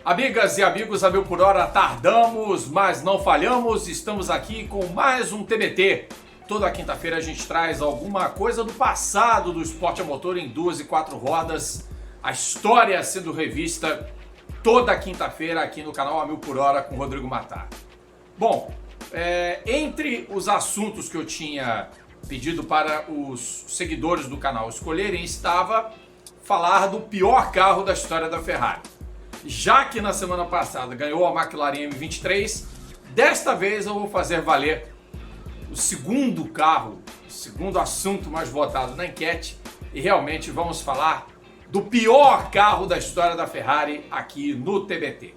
Amigas e amigos, a mil por hora tardamos, mas não falhamos. Estamos aqui com mais um TBT. Toda quinta-feira a gente traz alguma coisa do passado do esporte a motor em 2 e 4 rodas. A história sendo revista toda quinta-feira aqui no canal A Mil por Hora com Rodrigo Matar. Bom, entre os assuntos que eu tinha pedido para os seguidores do canal escolherem estava falar do pior carro da história da Ferrari. Já que na semana passada ganhou a McLaren M23, desta vez eu vou fazer valer o segundo carro, o segundo assunto mais votado na enquete, e realmente vamos falar do pior carro da história da Ferrari aqui no TBT.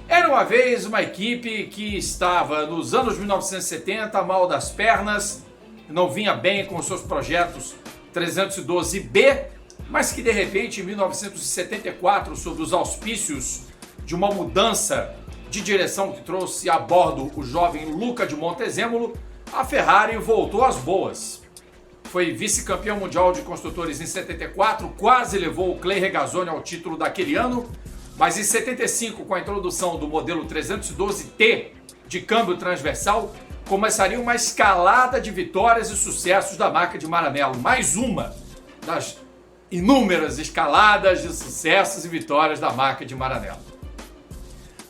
Era uma vez uma equipe que estava nos anos 1970 mal das pernas, não vinha bem com os seus projetos 312B, mas que de repente em 1974, sob os auspícios de uma mudança de direção que trouxe a bordo o jovem Luca de Montezemolo, a Ferrari voltou às boas. Foi vice-campeão mundial de construtores em 74, quase levou o Clay Regazzoni ao título daquele ano, mas em 75, com a introdução do modelo 312T de câmbio transversal, começaria uma escalada de vitórias e sucessos da marca de Maranello. Mais uma das inúmeras escaladas de sucessos e vitórias da marca de Maranello.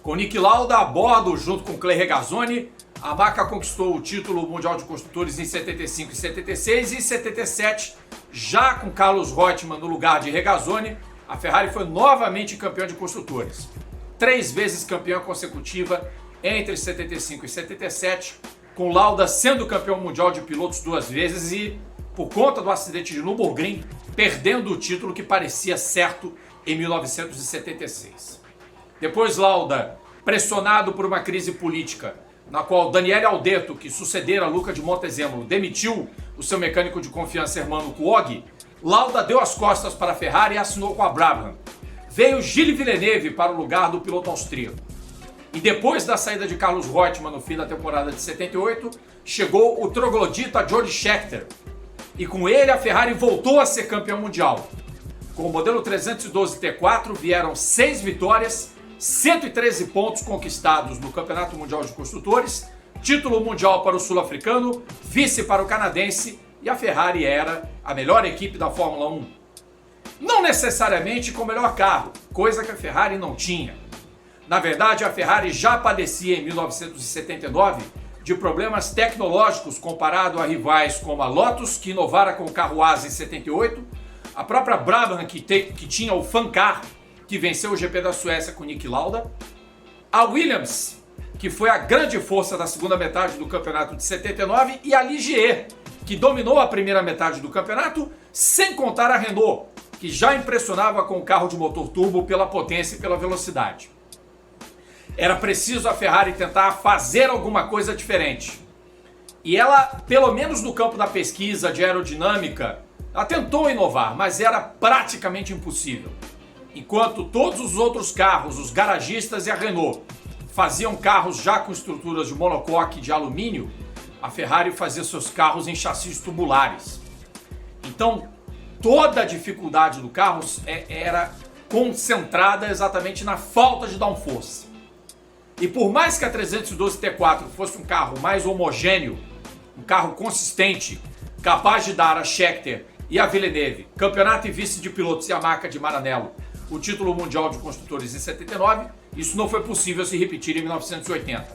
Com Niki Lauda a bordo, junto com Clay Regazzoni, a marca conquistou o título mundial de construtores em 75 e 76 e em 77, já com Carlos Reutemann no lugar de Regazzoni, a Ferrari foi novamente campeã de construtores. 3 vezes campeã consecutiva entre 75 e 77, com Lauda sendo campeão mundial de pilotos 2 vezes e, por conta do acidente de Nürburgring, perdendo o título que parecia certo em 1976. Depois Lauda, pressionado por uma crise política, na qual Daniele Audetto, que sucedera Luca de Montezemolo, demitiu o seu mecânico de confiança Hermano Cuoghi, Lauda deu as costas para a Ferrari e assinou com a Brabham. Veio Gilles Villeneuve para o lugar do piloto austríaco. E depois da saída de Carlos Reutemann no fim da temporada de 78, chegou o troglodita George Scheckter. E com ele a Ferrari voltou a ser campeão mundial. Com o modelo 312 T4 vieram 6 vitórias, 113 pontos conquistados no Campeonato Mundial de Construtores, título mundial para o sul-africano, vice para o canadense, e a Ferrari era a melhor equipe da Fórmula 1. Não necessariamente com o melhor carro, coisa que a Ferrari não tinha. Na verdade, a Ferrari já padecia em 1979 de problemas tecnológicos comparado a rivais como a Lotus, que inovara com o carro Asa em 78, a própria Brabham, que tinha o Fan-Car, que venceu o GP da Suécia com Niki Lauda, a Williams, que foi a grande força da segunda metade do campeonato de 79, e a Ligier, que dominou a primeira metade do campeonato, sem contar a Renault, que já impressionava com o carro de motor turbo pela potência e pela velocidade. Era preciso a Ferrari tentar fazer alguma coisa diferente. E ela, pelo menos no campo da pesquisa de aerodinâmica, ela tentou inovar, mas era praticamente impossível. Enquanto todos os outros carros, os garagistas e a Renault, faziam carros já com estruturas de monocoque de alumínio, a Ferrari fazia seus carros em chassis tubulares. Então, toda a dificuldade do carro era concentrada exatamente na falta de downforce. E por mais que a 312 T4 fosse um carro mais homogêneo, um carro consistente, capaz de dar a Scheckter e a Villeneuve campeonato e vice de pilotos e a marca de Maranello o título mundial de construtores em 79, isso não foi possível se repetir em 1980.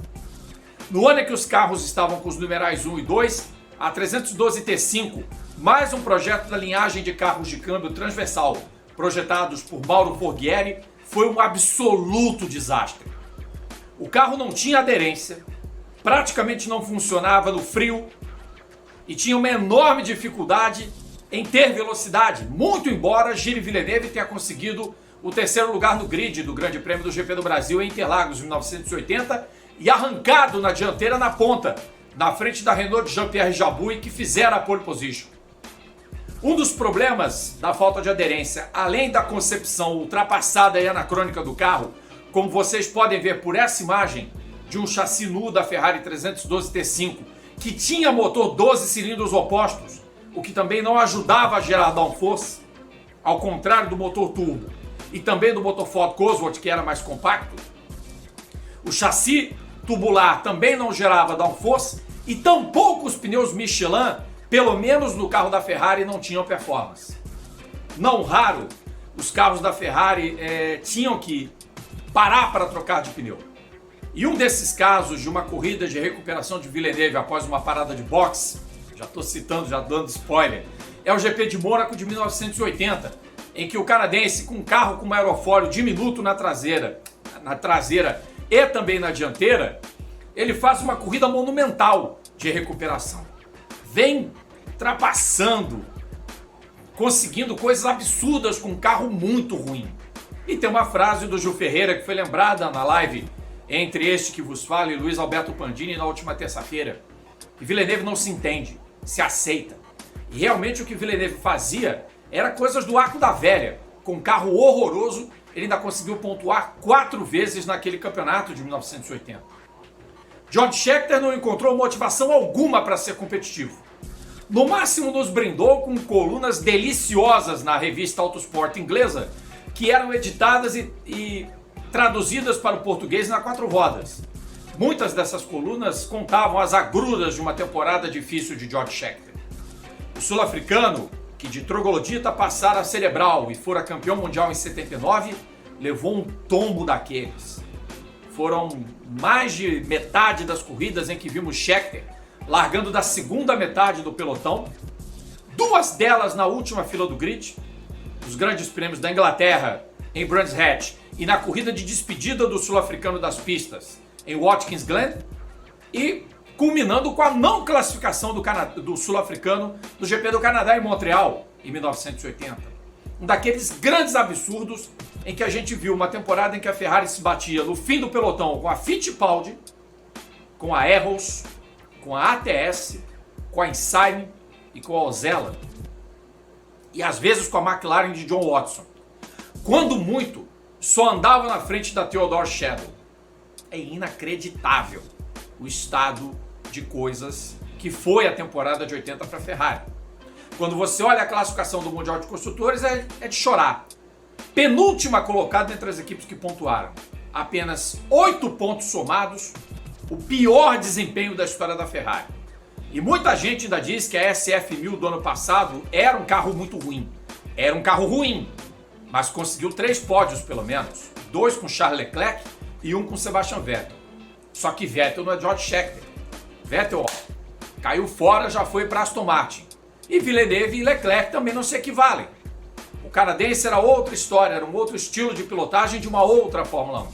No ano em que os carros estavam com os numerais 1 e 2, a 312 T5, mais um projeto da linhagem de carros de câmbio transversal projetados por Mauro Forghieri, foi um absoluto desastre. O carro não tinha aderência, praticamente não funcionava no frio e tinha uma enorme dificuldade em ter velocidade, muito embora Gilles Villeneuve tenha conseguido o 3º lugar no grid do Grande Prêmio do GP do Brasil em Interlagos em 1980 e arrancado na dianteira na ponta, na frente da Renault de Jean-Pierre Jabouille, que fizeram a pole position. Um dos problemas da falta de aderência, além da concepção ultrapassada e anacrônica do carro, como vocês podem ver por essa imagem de um chassi nu da Ferrari 312 T5, que tinha motor 12 cilindros opostos, o que também não ajudava a gerar downforce, ao contrário do motor turbo, e também do motor Ford Cosworth, que era mais compacto. O chassi tubular também não gerava downforce e tampouco os pneus Michelin, pelo menos no carro da Ferrari, não tinham performance. Não raro, os carros da Ferrari tinham que parar para trocar de pneu. E um desses casos de uma corrida de recuperação de Villeneuve após uma parada de boxe, já estou citando, já dando spoiler, é o GP de Mônaco de 1980, em que o canadense, com um carro com um aerofólio diminuto na traseira e também na dianteira, ele faz uma corrida monumental de recuperação. Vem ultrapassando, conseguindo coisas absurdas com um carro muito ruim. E tem uma frase do Gil Ferreira que foi lembrada na live entre este que vos fala e Luiz Alberto Pandini na última terça-feira, que Villeneuve não se entende, se aceita. E realmente o que Villeneuve fazia era coisas do arco da velha. Com um carro horroroso, ele ainda conseguiu pontuar 4 vezes naquele campeonato de 1980. George Scheckter não encontrou motivação alguma para ser competitivo. No máximo nos brindou com colunas deliciosas na revista Autosport inglesa, que eram editadas e traduzidas para o português na 4 rodas. Muitas dessas colunas contavam as agruras de uma temporada difícil de George Scheckter. O sul-africano, que de troglodita passara a cerebral e fora campeão mundial em 79, levou um tombo daqueles. Foram mais de metade das corridas em que vimos Scheckter largando da segunda metade do pelotão, 2 delas na última fila do grid, os grandes prêmios da Inglaterra em Brands Hatch e na corrida de despedida do sul-africano das pistas em Watkins Glen, e culminando com a não classificação do sul-africano no GP do Canadá em Montreal em 1980. Um daqueles grandes absurdos em que a gente viu uma temporada em que a Ferrari se batia no fim do pelotão com a Fittipaldi, com a Arrows, com a ATS, com a Insign e com a Osella. E às vezes com a McLaren de John Watson. Quando muito, só andava na frente da Theodore Shadow. É inacreditável o estado de coisas que foi a temporada de 80 para a Ferrari. Quando você olha a classificação do Mundial de Construtores, é de chorar. Penúltima colocada entre as equipes que pontuaram. Apenas 8 pontos somados, o pior desempenho da história da Ferrari. E muita gente ainda diz que a SF1000 do ano passado era um carro muito ruim. Era um carro ruim, mas conseguiu 3 pódios pelo menos. 2 com Charles Leclerc e 1 com Sebastian Vettel. Só que Vettel não é George Scheckter. Vettel, caiu fora, já foi para Aston Martin. E Villeneuve e Leclerc também não se equivalem. O canadense era outra história, era um outro estilo de pilotagem de uma outra Fórmula 1.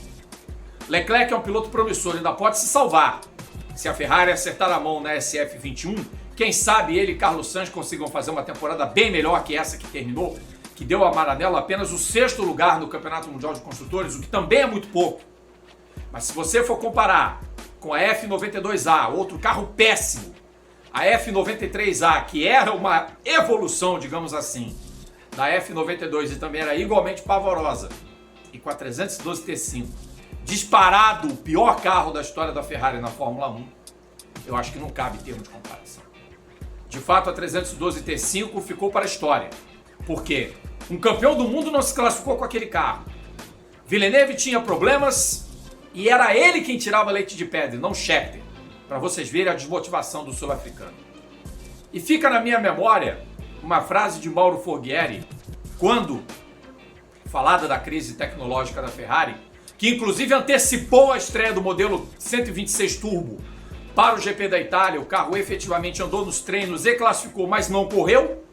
Leclerc é um piloto promissor, ainda pode se salvar. Se a Ferrari acertar a mão na SF21, quem sabe ele e Carlos Sainz consigam fazer uma temporada bem melhor que essa que terminou, que deu a Maranello apenas o 6º lugar no Campeonato Mundial de Construtores, o que também é muito pouco. Mas se você for comparar com a F92A, outro carro péssimo, a F93A, que era uma evolução, digamos assim, da F92 e também era igualmente pavorosa, e com a 312 T5, disparado o pior carro da história da Ferrari na Fórmula 1, eu acho que não cabe termo de comparação. De fato, a 312 T5 ficou para a história. Por quê? Um campeão do mundo não se classificou com aquele carro. Villeneuve tinha problemas e era ele quem tirava leite de pedra, não Scheckter, para vocês verem a desmotivação do sul-africano. E fica na minha memória uma frase de Mauro Forghieri, quando falada da crise tecnológica da Ferrari, que inclusive antecipou a estreia do modelo 126 Turbo para o GP da Itália. O carro efetivamente andou nos treinos e classificou, mas não correu.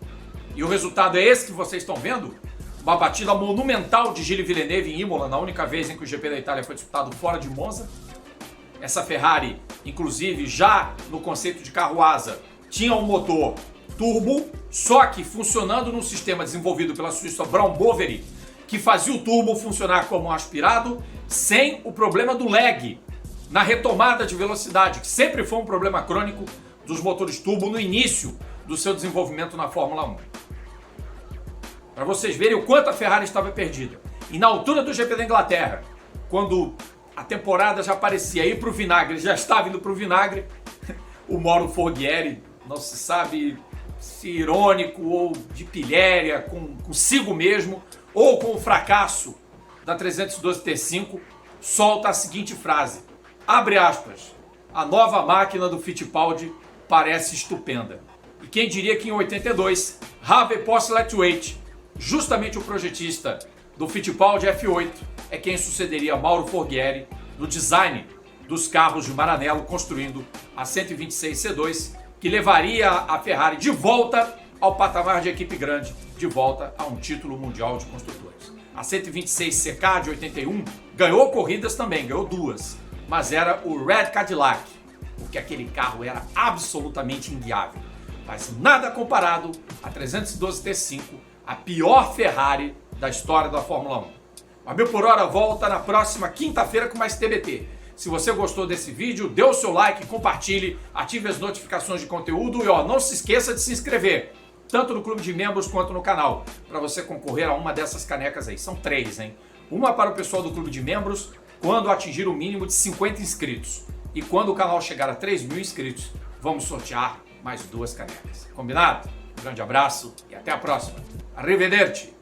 E o resultado é esse que vocês estão vendo. Uma batida monumental de Gilles Villeneuve em Imola, na única vez em que o GP da Itália foi disputado fora de Monza. Essa Ferrari, inclusive, já no conceito de carro asa, tinha um motor turbo, só que funcionando num sistema desenvolvido pela suíça Brown Boveri, que fazia o turbo funcionar como um aspirado, sem o problema do lag na retomada de velocidade, que sempre foi um problema crônico dos motores turbo no início do seu desenvolvimento na Fórmula 1. Para vocês verem o quanto a Ferrari estava perdida. E na altura do GP da Inglaterra, quando a temporada já parecia ir para o vinagre, já estava indo para o vinagre, o Mauro Forghieri, não se sabe se irônico ou de pilhéria, consigo mesmo, ou com o fracasso da 312 T5, solta a seguinte frase, abre aspas, a nova máquina do Fittipaldi parece estupenda. E quem diria que em 82, Harvey Postlewaite, justamente o projetista do Fittipaldi F8, é quem sucederia Mauro Forghieri no design dos carros de Maranello, construindo a 126 C2, que levaria a Ferrari de volta ao patamar de equipe grande, de volta a um título mundial de construtores. A 126 CK de 81 ganhou corridas também, ganhou duas, mas era o Red Cadillac, porque aquele carro era absolutamente inguiável. Mas nada comparado à 312 T5, a pior Ferrari da história da Fórmula 1. A 1000 por hora volta na próxima quinta-feira com mais TBT. Se você gostou desse vídeo, dê o seu like, compartilhe, ative as notificações de conteúdo e não se esqueça de se inscrever, tanto no clube de membros quanto no canal, para você concorrer a uma dessas canecas aí. São 3, hein? Uma para o pessoal do clube de membros quando atingir o mínimo de 50 inscritos. E quando o canal chegar a 3.000 inscritos, vamos sortear mais 2 canecas. Combinado? Um grande abraço e até a próxima. Arrivederci!